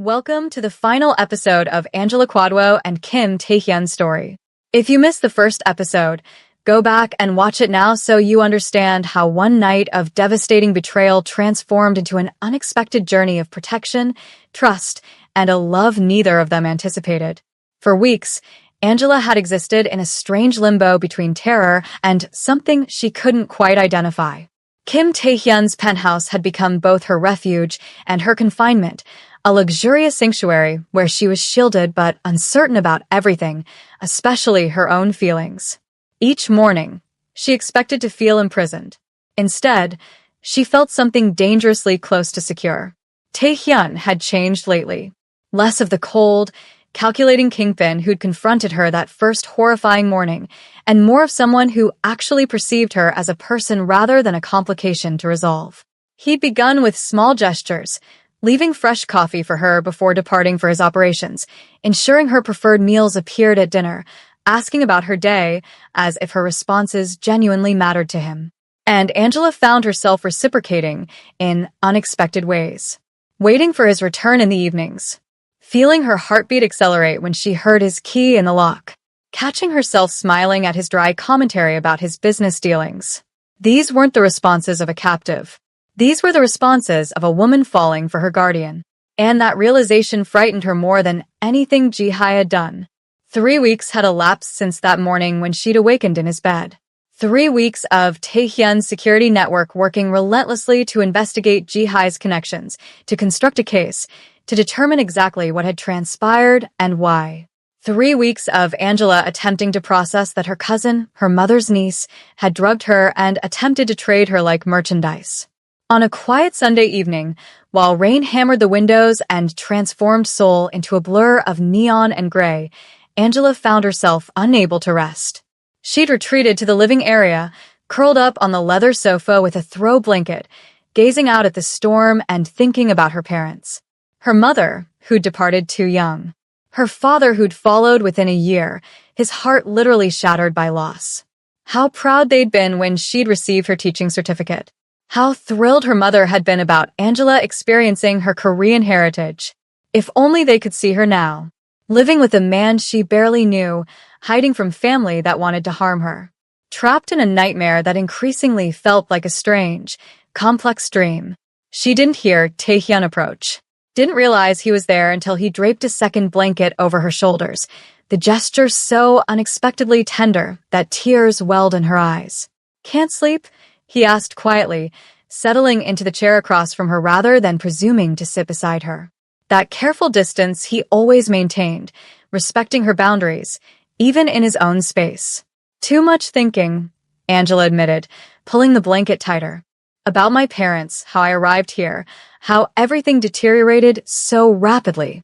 Welcome to the final episode of Angela Kwadwo and Kim Tae-hyun's story. If you missed the first episode, go back and watch it now so you understand how one night of devastating betrayal transformed into an unexpected journey of protection, trust, and a love neither of them anticipated. For weeks, Angela had existed in a strange limbo between terror and something she couldn't quite identify. Kim Tae-hyun's penthouse had become both her refuge and her confinement, a luxurious sanctuary where she was shielded but uncertain about everything, especially her own feelings. Each morning, she expected to feel imprisoned. Instead, she felt something dangerously close to secure. Tae-hyun had changed lately. Less of the cold, calculating kingpin who'd confronted her that first horrifying morning, and more of someone who actually perceived her as a person rather than a complication to resolve. He'd begun with small gestures, leaving fresh coffee for her before departing for his operations, ensuring her preferred meals appeared at dinner, asking about her day as if her responses genuinely mattered to him. And Angela found herself reciprocating in unexpected ways, waiting for his return in the evenings, feeling her heartbeat accelerate when she heard his key in the lock, catching herself smiling at his dry commentary about his business dealings. These weren't the responses of a captive. These were the responses of a woman falling for her guardian. And that realization frightened her more than anything Ji-hai had done. 3 weeks had elapsed since that morning when she'd awakened in his bed. 3 weeks of Tae-hyun's security network working relentlessly to investigate Ji-hai's connections, to construct a case, to determine exactly what had transpired and why. 3 weeks of Angela attempting to process that her cousin, her mother's niece, had drugged her and attempted to trade her like merchandise. On a quiet Sunday evening, while rain hammered the windows and transformed Seoul into a blur of neon and gray, Angela found herself unable to rest. She'd retreated to the living area, curled up on the leather sofa with a throw blanket, gazing out at the storm and thinking about her parents. Her mother, who'd departed too young. Her father, who'd followed within a year, his heart literally shattered by loss. How proud they'd been when she'd received her teaching certificate. How thrilled her mother had been about Angela experiencing her Korean heritage. If only they could see her now, living with a man she barely knew, hiding from family that wanted to harm her. Trapped in a nightmare that increasingly felt like a strange, complex dream. She didn't hear Tae-hyun approach. Didn't realize he was there until he draped a second blanket over her shoulders, the gesture so unexpectedly tender that tears welled in her eyes. "Can't sleep?" he asked quietly, settling into the chair across from her rather than presuming to sit beside her. That careful distance he always maintained, respecting her boundaries, even in his own space. "Too much thinking," Angela admitted, pulling the blanket tighter. "About my parents, how I arrived here, how everything deteriorated so rapidly."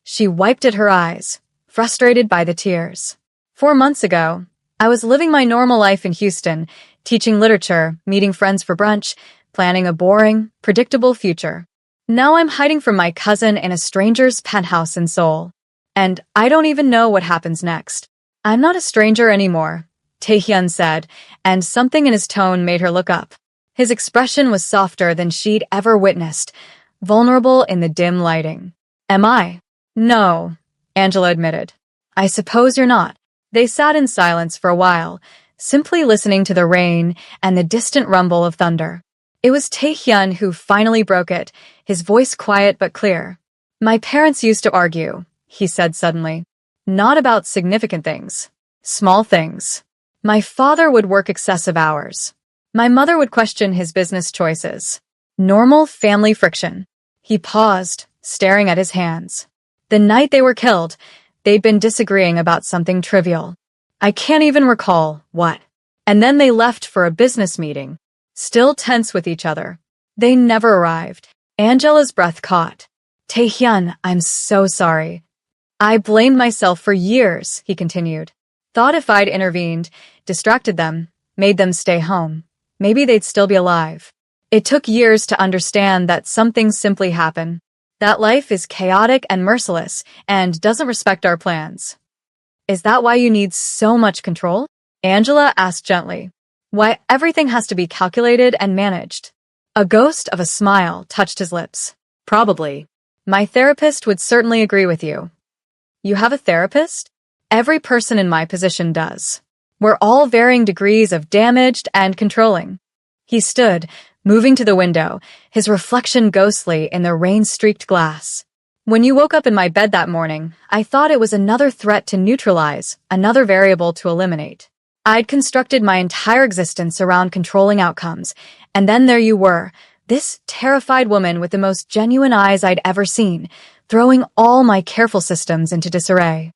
She wiped at her eyes, frustrated by the tears. 4 months ago, I was living my normal life in Houston, teaching literature, meeting friends for brunch, planning a boring, predictable future. Now I'm hiding from my cousin in a stranger's penthouse in Seoul. And I don't even know what happens next. "I'm not a stranger anymore," Tae-hyun said, and something in his tone made her look up. His expression was softer than she'd ever witnessed, vulnerable in the dim lighting. "Am I?" "No," Angela admitted. "I suppose you're not." They sat in silence for a while, simply listening to the rain and the distant rumble of thunder. It was Tae-hyun who finally broke it, his voice quiet but clear. "My parents used to argue," he said suddenly. "Not about significant things. Small things. My father would work excessive hours. My mother would question his business choices. Normal family friction." He paused, staring at his hands. The night they were killed, they'd been disagreeing about something trivial. I can't even recall what. And then they left for a business meeting, still tense with each other. They never arrived. Angela's breath caught. "Tae-hyun, I'm so sorry. I blamed myself for years," he continued. "Thought if I'd intervened, distracted them, made them stay home, maybe they'd still be alive. It took years to understand that some things simply happen. That life is chaotic and merciless and doesn't respect our plans." "Is that why you need so much control?" Angela asked gently. "Why everything has to be calculated and managed?" A ghost of a smile touched his lips. "Probably. My therapist would certainly agree with you. You have a therapist? Every person in my position does. We're all varying degrees of damaged and controlling. He stood, moving to the window, his reflection ghostly in the rain-streaked glass. When you woke up in my bed that morning, I thought it was another threat to neutralize, another variable to eliminate. I'd constructed my entire existence around controlling outcomes, and then there you were, this terrified woman with the most genuine eyes I'd ever seen, throwing all my careful systems into disarray.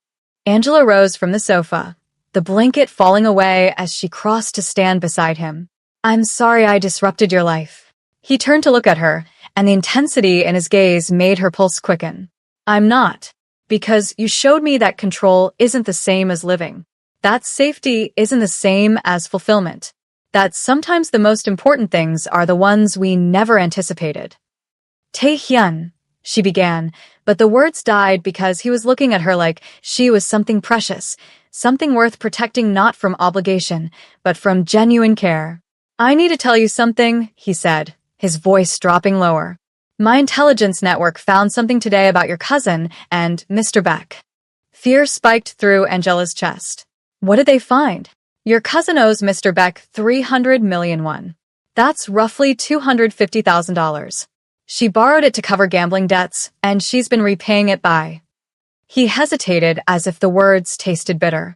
Angela rose from the sofa, the blanket falling away as she crossed to stand beside him. I'm sorry I disrupted your life. He turned to look at her, and the intensity in his gaze made her pulse quicken. I'm not. Because you showed me that control isn't the same as living. That safety isn't the same as fulfillment. That sometimes the most important things are the ones we never anticipated. Tae-hyun, she began, but the words died because he was looking at her like she was something precious, something worth protecting not from obligation, but from genuine care. I need to tell you something, he said, his voice dropping lower. My intelligence network found something today about your cousin and Mr. Beck. Fear spiked through Angela's chest. What did they find? Your cousin owes Mr. Beck 300 million won. That's roughly $250,000. She borrowed it to cover gambling debts, and she's been repaying it by. He hesitated as if the words tasted bitter.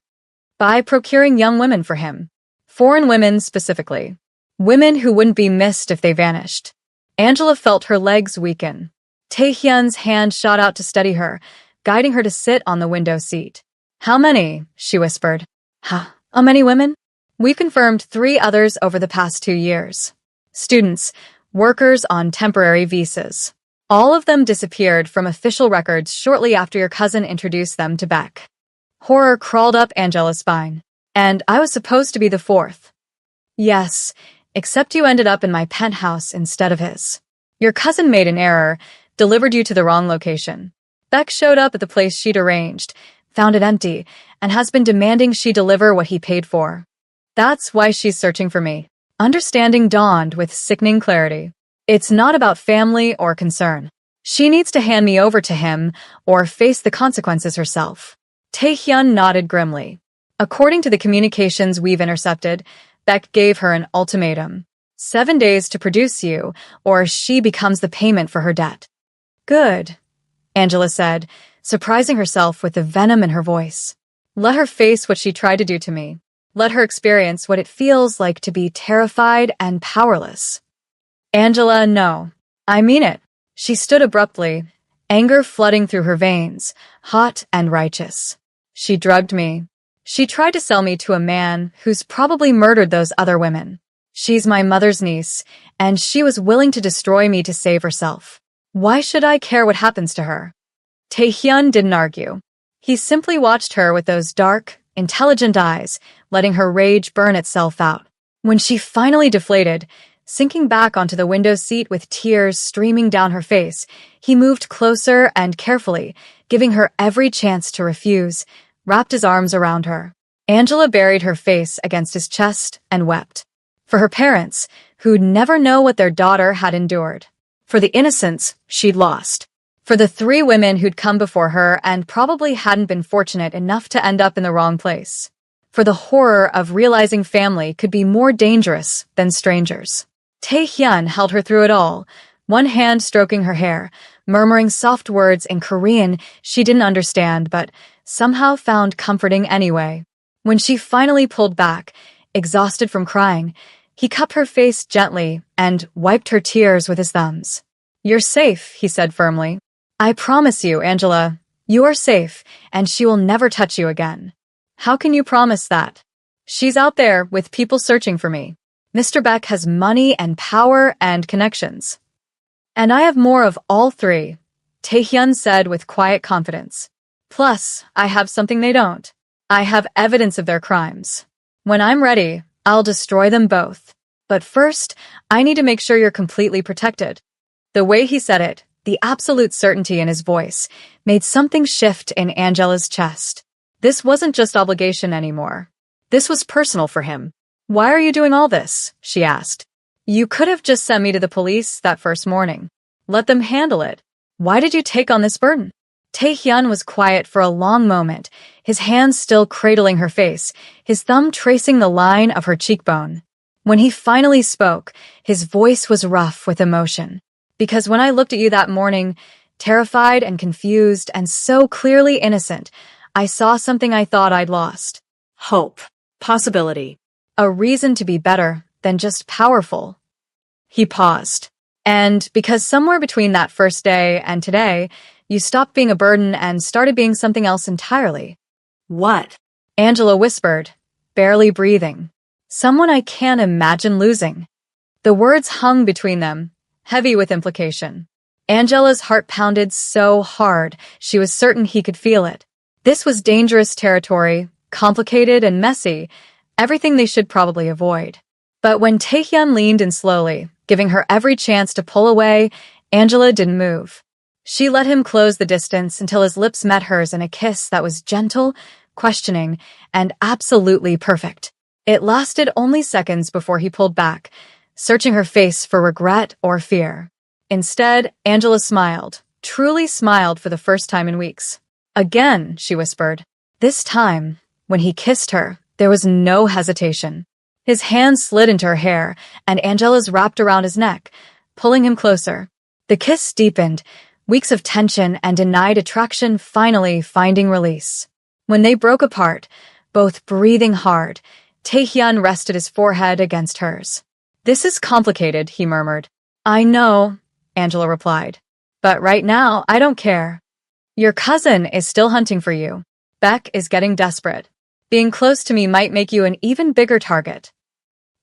By procuring young women for him. Foreign women specifically. Women who wouldn't be missed if they vanished. Angela felt her legs weaken. Tae-hyun's hand shot out to steady her, guiding her to sit on the window seat. How many? She whispered. How many women? We've confirmed 3 others over the past 2 years. Students, workers on temporary visas. All of them disappeared from official records shortly after your cousin introduced them to Beck. Horror crawled up Angela's spine. And I was supposed to be the 4th. Yes, except you ended up in my penthouse instead of his. Your cousin made an error, delivered you to the wrong location. Beck showed up at the place she'd arranged, found it empty, and has been demanding she deliver what he paid for. That's why she's searching for me. Understanding dawned with sickening clarity. It's not about family or concern. She needs to hand me over to him or face the consequences herself. Tae-hyun nodded grimly. According to the communications we've intercepted, Beck gave her an ultimatum. 7 days to produce you, or she becomes the payment for her debt. Good, Angela said, surprising herself with the venom in her voice. Let her face what she tried to do to me. Let her experience what it feels like to be terrified and powerless. Angela, no. I mean it. She stood abruptly, anger flooding through her veins, hot and righteous. She drugged me. She tried to sell me to a man who's probably murdered those other women. She's my mother's niece, and she was willing to destroy me to save herself. Why should I care what happens to her? Tae-hyun didn't argue. He simply watched her with those dark, intelligent eyes, letting her rage burn itself out. When she finally deflated, sinking back onto the window seat with tears streaming down her face, he moved closer and carefully, giving her every chance to refuse, wrapped his arms around her. Angela buried her face against his chest and wept. For her parents, who'd never know what their daughter had endured. For the innocence she'd lost. For the 3 women who'd come before her and probably hadn't been fortunate enough to end up in the wrong place. For the horror of realizing family could be more dangerous than strangers. Tae-hyun held her through it all, one hand stroking her hair, murmuring soft words in Korean she didn't understand but somehow found comforting anyway. When she finally pulled back, exhausted from crying, he cupped her face gently and wiped her tears with his thumbs. You're safe, he said firmly. I promise you, Angela, you are safe, and she will never touch you again. How can you promise that? She's out there with people searching for me. Mr. Beck has money and power and connections. And I have more of all 3, Tae-hyun said with quiet confidence. Plus, I have something they don't. I have evidence of their crimes. When I'm ready, I'll destroy them both. But first, I need to make sure you're completely protected. The way he said it, the absolute certainty in his voice, made something shift in Angela's chest. This wasn't just obligation anymore. This was personal for him. Why are you doing all this? She asked. You could have just sent me to the police that first morning. Let them handle it. Why did you take on this burden? Taehyun was quiet for a long moment, his hands still cradling her face, his thumb tracing the line of her cheekbone. When he finally spoke, his voice was rough with emotion. Because when I looked at you that morning, terrified and confused and so clearly innocent, I saw something I thought I'd lost. Hope. Possibility. A reason to be better than just powerful. He paused. And because somewhere between that first day and today, you stopped being a burden and started being something else entirely. What? Angela whispered, barely breathing. Someone I can't imagine losing. The words hung between them, heavy with implication. Angela's heart pounded so hard, she was certain he could feel it. This was dangerous territory, complicated and messy, everything they should probably avoid. But when Taehyun leaned in slowly, giving her every chance to pull away, Angela didn't move. She let him close the distance until his lips met hers in a kiss that was gentle, questioning, and absolutely perfect. It lasted only seconds before he pulled back, searching her face for regret or fear. Instead, Angela smiled, truly smiled for the first time in weeks. Again, she whispered. This time, when he kissed her, there was no hesitation. His hand slid into her hair, and Angela's wrapped around his neck, pulling him closer. The kiss deepened, weeks of tension and denied attraction finally finding release. When they broke apart, both breathing hard, Taehyun rested his forehead against hers. This is complicated, he murmured. I know, Angela replied. But right now, I don't care. Your cousin is still hunting for you. Beck is getting desperate. Being close to me might make you an even bigger target.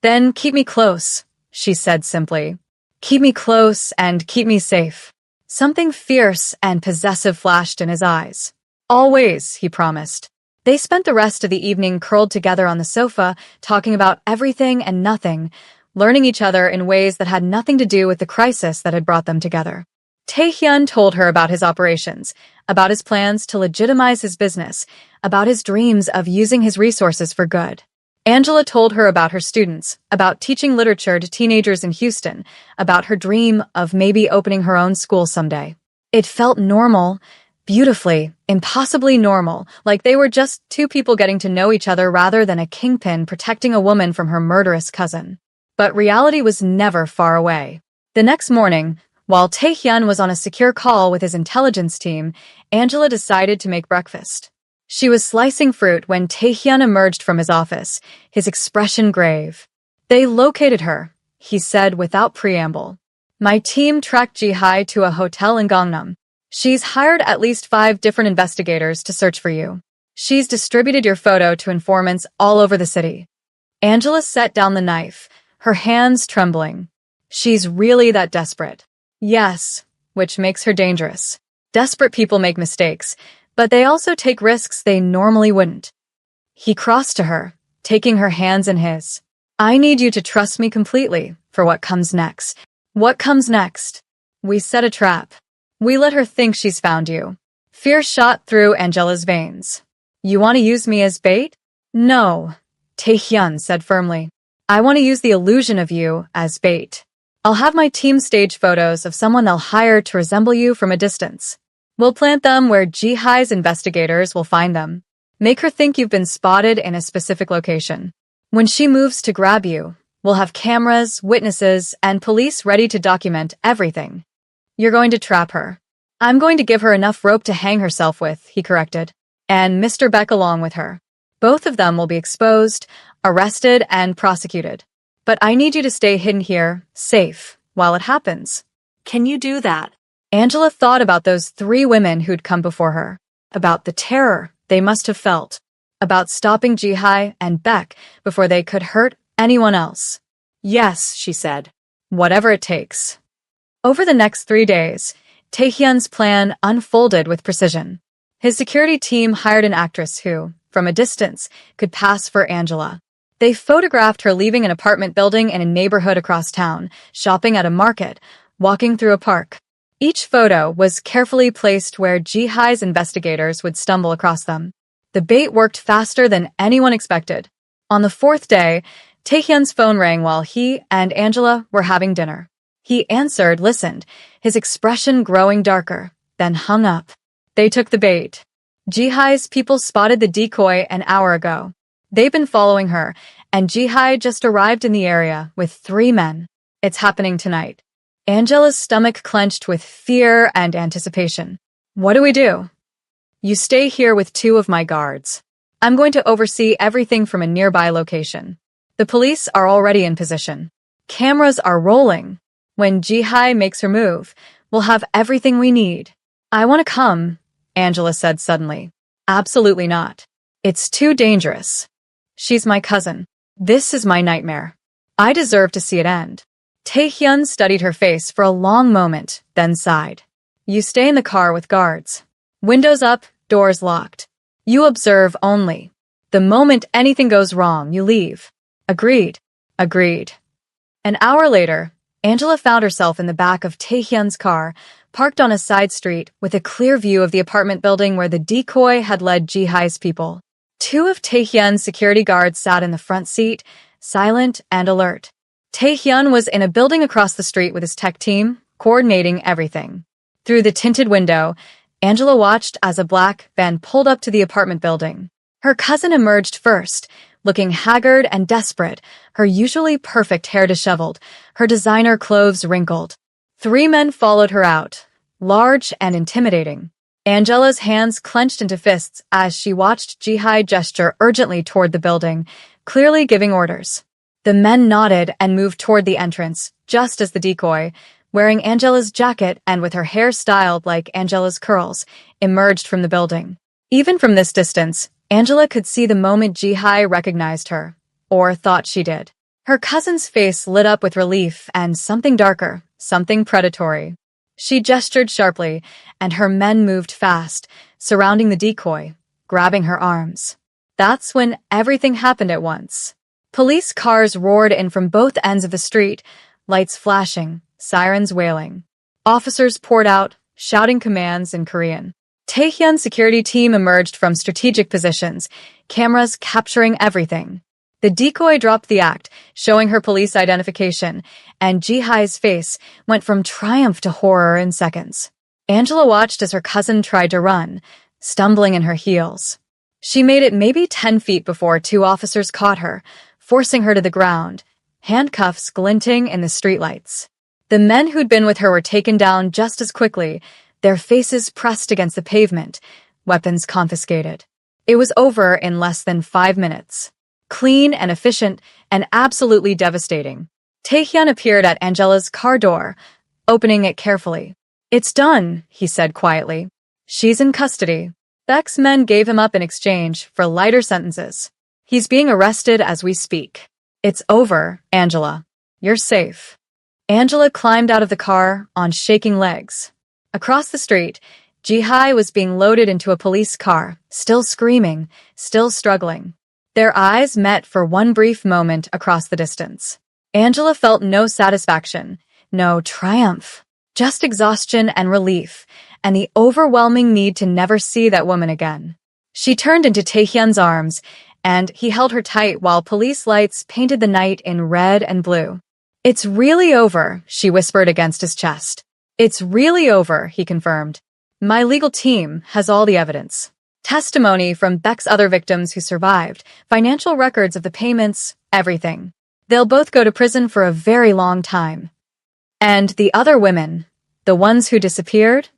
Then keep me close, she said simply. Keep me close and keep me safe. Something fierce and possessive flashed in his eyes. Always, he promised. They spent the rest of the evening curled together on the sofa, talking about everything and nothing, learning each other in ways that had nothing to do with the crisis that had brought them together. Taehyun told her about his operations, about his plans to legitimize his business, about his dreams of using his resources for good. Angela told her about her students, about teaching literature to teenagers in Houston, about her dream of maybe opening her own school someday. It felt normal, beautifully, impossibly normal, like they were just two people getting to know each other rather than a kingpin protecting a woman from her murderous cousin. But reality was never far away. The next morning, while Taehyun was on a secure call with his intelligence team, Angela decided to make breakfast. She was slicing fruit when Taehyun emerged from his office, his expression grave. They located her, he said without preamble. My team tracked Ji-hai to a hotel in Gangnam. She's hired at least 5 different investigators to search for you. She's distributed your photo to informants all over the city. Angela set down the knife, her hands trembling. She's really that desperate. Yes, which makes her dangerous. Desperate people make mistakes, but they also take risks they normally wouldn't. He crossed to her, taking her hands in his. I need you to trust me completely for what comes next. What comes next? We set a trap. We let her think she's found you. Fear shot through Angela's veins. You want to use me as bait? No, Taehyun said firmly. I want to use the illusion of you as bait. I'll have my team stage photos of someone they'll hire to resemble you from a distance. We'll plant them where Ji-hai's investigators will find them. Make her think you've been spotted in a specific location. When she moves to grab you, we'll have cameras, witnesses, and police ready to document everything. You're going to trap her. I'm going to give her enough rope to hang herself with, he corrected. And Mr. Beck along with her. Both of them will be exposed, arrested, and prosecuted. But I need you to stay hidden here, safe, while it happens. Can you do that? Angela thought about those 3 women who'd come before her, about the terror they must have felt, about stopping Ji-hai and Beck before they could hurt anyone else. Yes, she said. Whatever it takes. Over the next 3 days, Taehyun's plan unfolded with precision. His security team hired an actress who, from a distance, could pass for Angela. They photographed her leaving an apartment building in a neighborhood across town, shopping at a market, walking through a park. Each photo was carefully placed where Ji-hai's investigators would stumble across them. The bait worked faster than anyone expected. On the 4th day, Taehyun's phone rang while he and Angela were having dinner. He answered, listened, his expression growing darker, then hung up. They took the bait. Jihai's people spotted the decoy an hour ago. They've been following her, and Jihai just arrived in the area with 3 men. It's happening tonight. Angela's stomach clenched with fear and anticipation. What do we do? You stay here with 2 of my guards. I'm going to oversee everything from a nearby location. The police are already in position. Cameras are rolling. When Jihai makes her move, we'll have everything we need. I want to come, Angela said suddenly. Absolutely not. It's too dangerous. She's my cousin. This is my nightmare. I deserve to see it end. Taehyun studied her face for a long moment, then sighed. You stay in the car with guards. Windows up, doors locked. You observe only. The moment anything goes wrong, you leave. Agreed. Agreed. An hour later, Angela found herself in the back of Taehyun's car, parked on a side street with a clear view of the apartment building where the decoy had led Jihai's people. 2 of Taehyun's security guards sat in the front seat, silent and alert. Taehyun was in a building across the street with his tech team, coordinating everything. Through the tinted window, Angela watched as a black van pulled up to the apartment building. Her cousin emerged first, looking haggard and desperate, her usually perfect hair disheveled, her designer clothes wrinkled. 3 men followed her out, large and intimidating. Angela's hands clenched into fists as she watched Jihai gesture urgently toward the building, clearly giving orders. The men nodded and moved toward the entrance, just as the decoy, wearing Angela's jacket and with her hair styled like Angela's curls, emerged from the building. Even from this distance, Angela could see the moment Jihai recognized her, or thought she did. Her cousin's face lit up with relief and something darker, something predatory. She gestured sharply, and her men moved fast, surrounding the decoy, grabbing her arms. That's when everything happened at once. Police cars roared in from both ends of the street, lights flashing, sirens wailing. Officers poured out, shouting commands in Korean. Taehyun's security team emerged from strategic positions, cameras capturing everything. The decoy dropped the act, showing her police identification, and Jihai's face went from triumph to horror in seconds. Angela watched as her cousin tried to run, stumbling in her heels. She made it maybe 10 feet before 2 officers caught her, forcing her to the ground, handcuffs glinting in the streetlights. The men who'd been with her were taken down just as quickly, their faces pressed against the pavement, weapons confiscated. It was over in less than 5 minutes. Clean and efficient and absolutely devastating. Taehyun appeared at Angela's car door, opening it carefully. It's done, he said quietly. She's in custody. Beck's men gave him up in exchange for lighter sentences. He's being arrested as we speak. It's over, Angela. You're safe. Angela climbed out of the car on shaking legs. Across the street, Jihai was being loaded into a police car, still screaming, still struggling. Their eyes met for one brief moment across the distance. Angela felt no satisfaction, no triumph, just exhaustion and relief, and the overwhelming need to never see that woman again. She turned into Taehyun's arms, and he held her tight while police lights painted the night in red and blue. It's really over, she whispered against his chest. It's really over, he confirmed. My legal team has all the evidence. Testimony from Beck's other victims who survived, financial records of the payments, everything. They'll both go to prison for a very long time. And the other women, the ones who disappeared?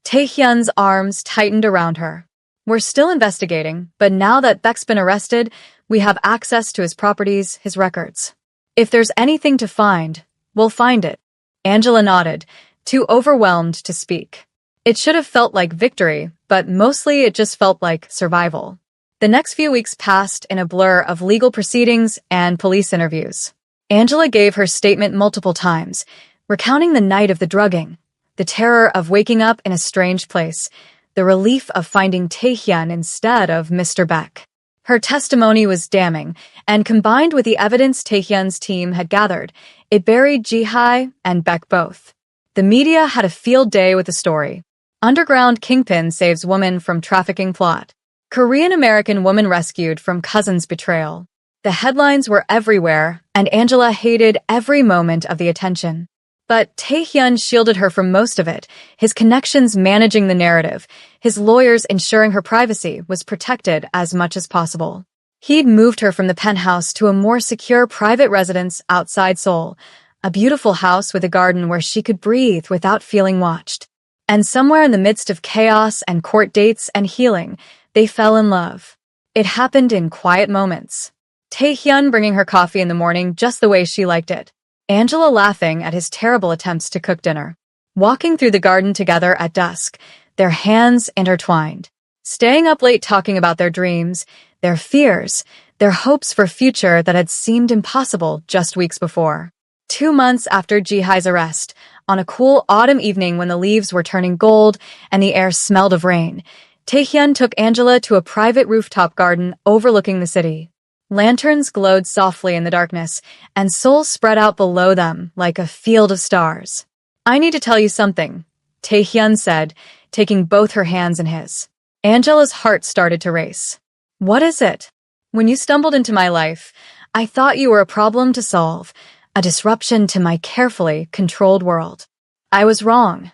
Taehyun's arms tightened around her. We're still investigating, but now that Beck's been arrested, we have access to his properties, his records. If there's anything to find, we'll find it. Angela nodded, too overwhelmed to speak. It should have felt like victory, but mostly it just felt like survival. The next few weeks passed in a blur of legal proceedings and police interviews. Angela gave her statement multiple times, recounting the night of the drugging, the terror of waking up in a strange place, the relief of finding Taehyun instead of Mr. Beck. Her testimony was damning, and combined with the evidence Taehyun's team had gathered, it buried Jihai and Beck both. The media had a field day with the story. Underground kingpin saves woman from trafficking plot. Korean-American woman rescued from cousin's betrayal. The headlines were everywhere, and Angela hated every moment of the attention. But Taehyun shielded her from most of it, his connections managing the narrative, his lawyers ensuring her privacy was protected as much as possible. He'd moved her from the penthouse to a more secure private residence outside Seoul, a beautiful house with a garden where she could breathe without feeling watched. And somewhere in the midst of chaos and court dates and healing, they fell in love. It happened in quiet moments. Taehyun bringing her coffee in the morning just the way she liked it. Angela laughing at his terrible attempts to cook dinner. Walking through the garden together at dusk, their hands intertwined. Staying up late talking about their dreams, their fears, their hopes for a future that had seemed impossible just weeks before. 2 months after Jihai's arrest, on a cool autumn evening when the leaves were turning gold and the air smelled of rain, Taehyun took Angela to a private rooftop garden overlooking the city. Lanterns glowed softly in the darkness, and Seoul spread out below them like a field of stars. "I need to tell you something," Taehyun said, taking both her hands in his. Angela's heart started to race. "What is it?" "When you stumbled into my life, I thought you were a problem to solve, a disruption to my carefully controlled world. I was wrong."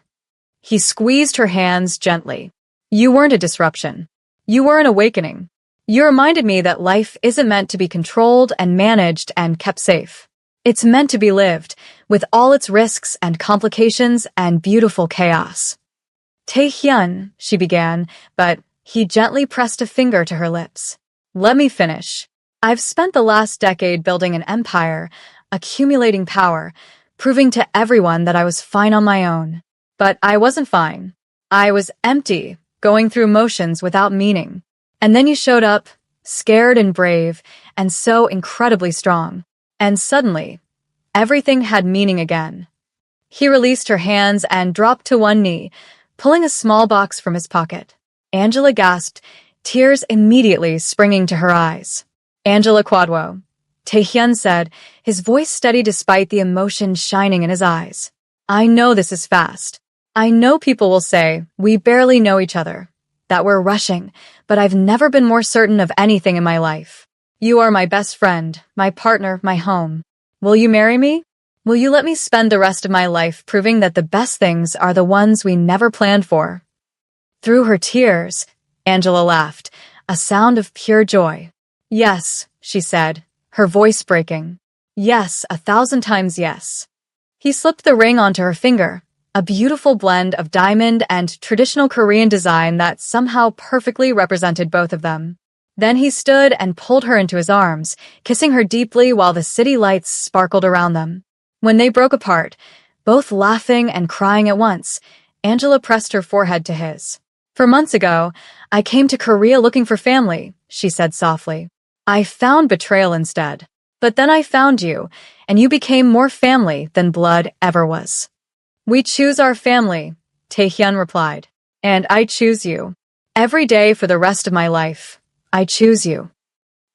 He squeezed her hands gently. "You weren't a disruption. You were an awakening. You reminded me that life isn't meant to be controlled and managed and kept safe. It's meant to be lived, with all its risks and complications and beautiful chaos." "Taehyun," she began, but he gently pressed a finger to her lips. "Let me finish. I've spent the last decade building an empire, accumulating power, proving to everyone that I was fine on my own. But I wasn't fine. I was empty, going through motions without meaning. And then you showed up, scared and brave, and so incredibly strong. And suddenly, everything had meaning again." He released her hands and dropped to one knee, pulling a small box from his pocket. Angela gasped, tears immediately springing to her eyes. "Angela Kwadwo," Taehyun said, his voice steady despite the emotion shining in his eyes. "I know this is fast. I know people will say, we barely know each other, that we're rushing, but I've never been more certain of anything in my life. You are my best friend, my partner, my home. Will you marry me? Will you let me spend the rest of my life proving that the best things are the ones we never planned for?" Through her tears, Angela laughed, a sound of pure joy. "Yes," she said, her voice breaking. "Yes, 1,000 times yes." He slipped the ring onto her finger, a beautiful blend of diamond and traditional Korean design that somehow perfectly represented both of them. Then he stood and pulled her into his arms, kissing her deeply while the city lights sparkled around them. When they broke apart, both laughing and crying at once, Angela pressed her forehead to his. "For months ago, I came to Korea looking for family," she said softly. "I found betrayal instead. But then I found you, and you became more family than blood ever was." "We choose our family," Taehyun replied. "And I choose you. Every day for the rest of my life, I choose you."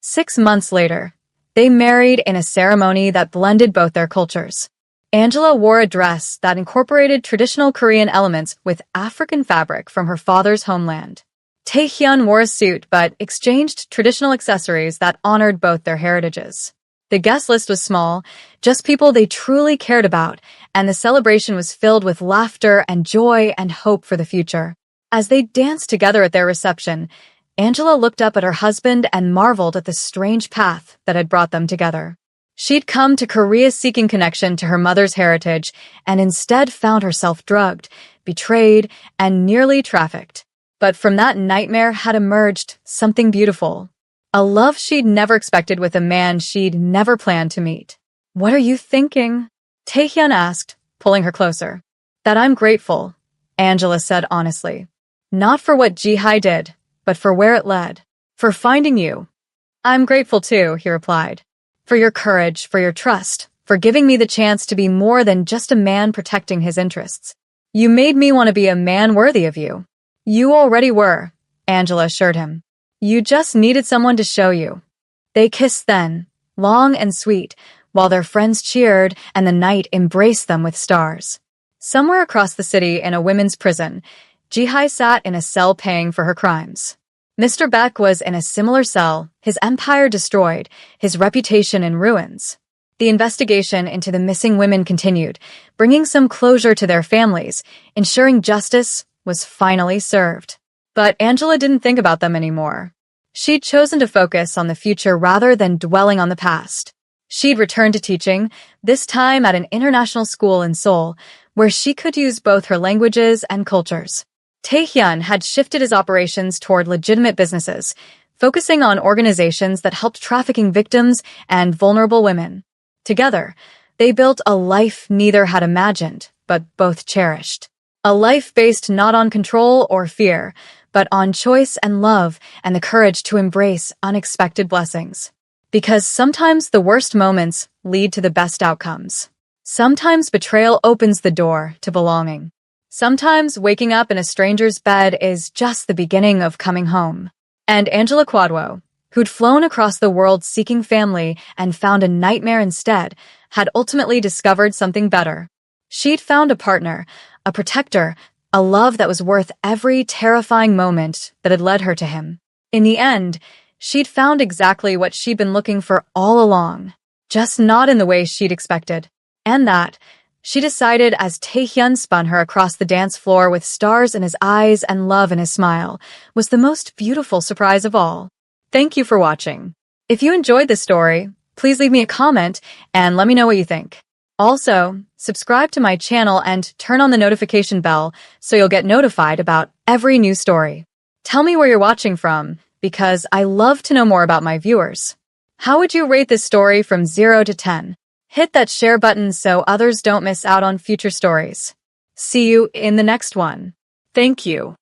6 months later, they married in a ceremony that blended both their cultures. Angela wore a dress that incorporated traditional Korean elements with African fabric from her father's homeland. Taehyun wore a suit but exchanged traditional accessories that honored both their heritages. The guest list was small, just people they truly cared about, and the celebration was filled with laughter and joy and hope for the future. As they danced together at their reception, Angela looked up at her husband and marveled at the strange path that had brought them together. She'd come to Korea seeking connection to her mother's heritage and instead found herself drugged, betrayed, and nearly trafficked. But from that nightmare had emerged something beautiful. A love she'd never expected with a man she'd never planned to meet. "What are you thinking?" Taehyun asked, pulling her closer. "That I'm grateful," Angela said honestly. "Not for what Jihai did, but for where it led. For finding you." "I'm grateful too," he replied. "For your courage, for your trust, for giving me the chance to be more than just a man protecting his interests. You made me want to be a man worthy of you." "You already were," Angela assured him. "You just needed someone to show you." They kissed then, long and sweet, while their friends cheered and the night embraced them with stars. Somewhere across the city in a women's prison, Jihai sat in a cell paying for her crimes. Mr. Beck was in a similar cell, his empire destroyed, his reputation in ruins. The investigation into the missing women continued, bringing some closure to their families, ensuring justice was finally served. But Angela didn't think about them anymore. She'd chosen to focus on the future rather than dwelling on the past. She'd returned to teaching, this time at an international school in Seoul, where she could use both her languages and cultures. Taehyun had shifted his operations toward legitimate businesses, focusing on organizations that helped trafficking victims and vulnerable women. Together, they built a life neither had imagined, but both cherished. A life based not on control or fear, but on choice and love and the courage to embrace unexpected blessings. Because sometimes the worst moments lead to the best outcomes. Sometimes betrayal opens the door to belonging. Sometimes waking up in a stranger's bed is just the beginning of coming home. And Angela Kwadwo, who'd flown across the world seeking family and found a nightmare instead, had ultimately discovered something better. She'd found a partner, a protector, a love that was worth every terrifying moment that had led her to him. In the end, she'd found exactly what she'd been looking for all along, just not in the way she'd expected. And that, she decided as Taehyun spun her across the dance floor with stars in his eyes and love in his smile, was the most beautiful surprise of all. Thank you for watching. If you enjoyed this story, please leave me a comment and let me know what you think. Also, subscribe to my channel and turn on the notification bell so you'll get notified about every new story. Tell me where you're watching from, because I love to know more about my viewers. How would you rate this story from 0 to 10? Hit that share button so others don't miss out on future stories. See you in the next one. Thank you.